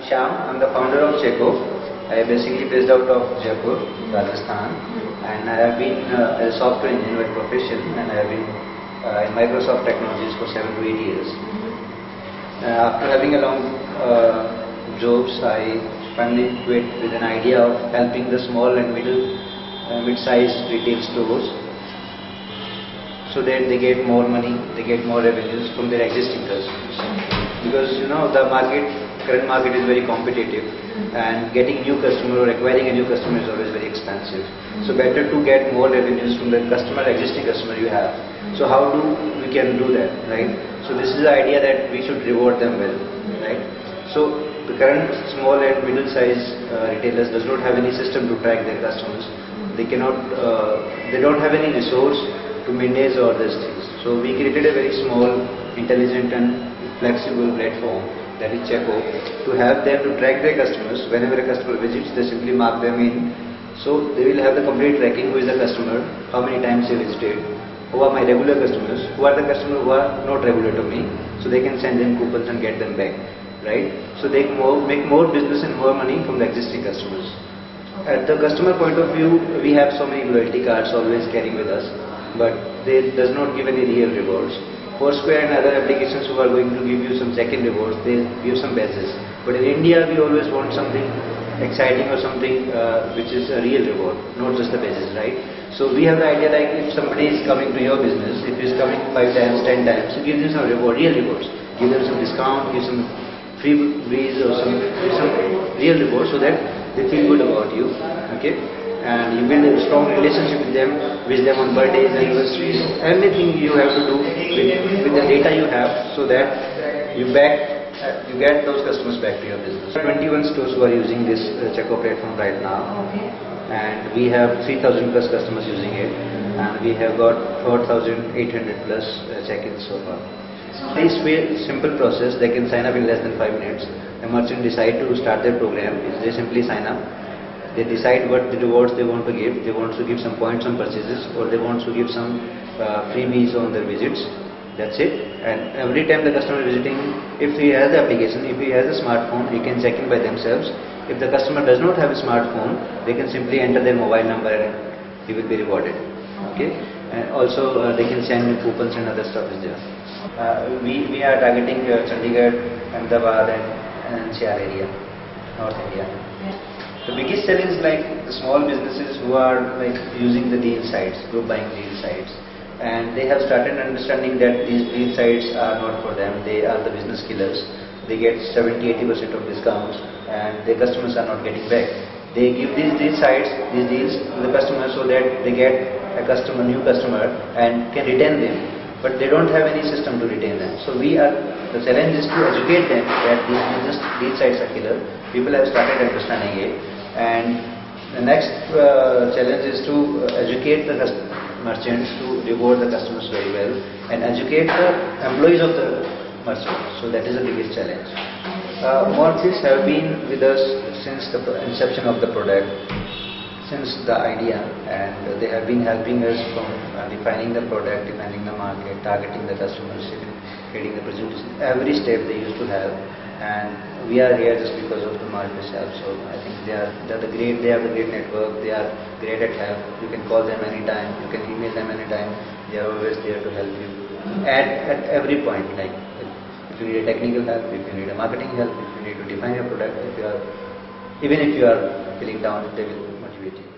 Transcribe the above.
Shyam. I'm the founder of Checo. I am basically based out of Jaipur, Rajasthan, and I have been a software engineer by profession, and I have been in Microsoft Technologies for 7 to 8 years. After having a long jobs, I finally quit with an idea of helping the small and mid-sized retail stores so that they get more money, they get more revenues from their existing customers. Because the current market is very competitive, and getting new customer or acquiring a new customer is always very expensive. So better to get more revenues from the existing customer you have. So how we can do that, right? So this is the idea that we should reward them well, right? So the current small and middle-sized retailers does not have any system to track their customers. They cannot, they don't have any resource to manage all these things. So we created a very small, intelligent and flexible platform, that is Checo, to have them to track their customers. Whenever a customer visits, they simply mark them in. So they will have the complete tracking: who is the customer, how many times they visited, who are my regular customers, who are the customers who are not regular to me, so they can send them coupons and get them back, right? So they make more business and more money from the existing customers. At the customer point of view, we have so many loyalty cards always carrying with us, but they does not give any real rewards. Foursquare and other applications who are going to give you some check-in rewards, they give some badges. But in India, we always want something exciting or something which is a real reward, not just the badges, right? So we have the idea, like, if somebody is coming to your business, if he is coming 5 times, 10 times, so give them some reward, real rewards. Give them some discount, give some free breeze or some real reward, so that they feel good about you, okay? And you build a strong relationship with them, wish them on birthdays, anniversaries, everything you have to do with the data you have, so that you get those customers back to your business. 21 stores who are using this Checo platform right now, and we have 3,000 plus customers using it, and we have got 4,800 plus check-ins so far. This simple process, they can sign up in less than 5 minutes. A merchant decide to start their program, they simply sign up. They decide what the rewards they want to give. They want to give some points on purchases, or they want to give some freebies on their visits. That's it. And every time the customer is visiting, if he has the application, if he has a smartphone, he can check in by themselves. If the customer does not have a smartphone, they can simply enter their mobile number and he will be rewarded. Okay. And also they can send coupons and other stuff is there. We are targeting Chandigarh, Ahmedabad and NCR area, North India. The biggest challenge is like the small businesses who are like using the deal sites, group buying deal sites, and they have started understanding that these deal sites are not for them. They are the business killers. They get 70-80% of discounts, and their customers are not getting back. They give these deals to the customers so that they get a new customer, and can retain them. But they don't have any system to retain them. So the challenge is to educate them that these deal sites are killer. People have started understanding it, and the next challenge is to educate the merchants to reward the customers very well, and educate the employees of the merchants. So that is the biggest challenge. Morpheus have been with us since the inception of the product, since the idea, and they have been helping us from defining the product, defining the market, targeting the customers, creating the presentation. Every step they used to have, and we are here just because of the Morpheus help. So I think they have the great network. They are great at help. You can call them anytime. You can email them anytime. They are always there to help you at every point. Like if you need a technical help, if you need a marketing help, if you need to define your product, even if you are feeling down, they will motivate you.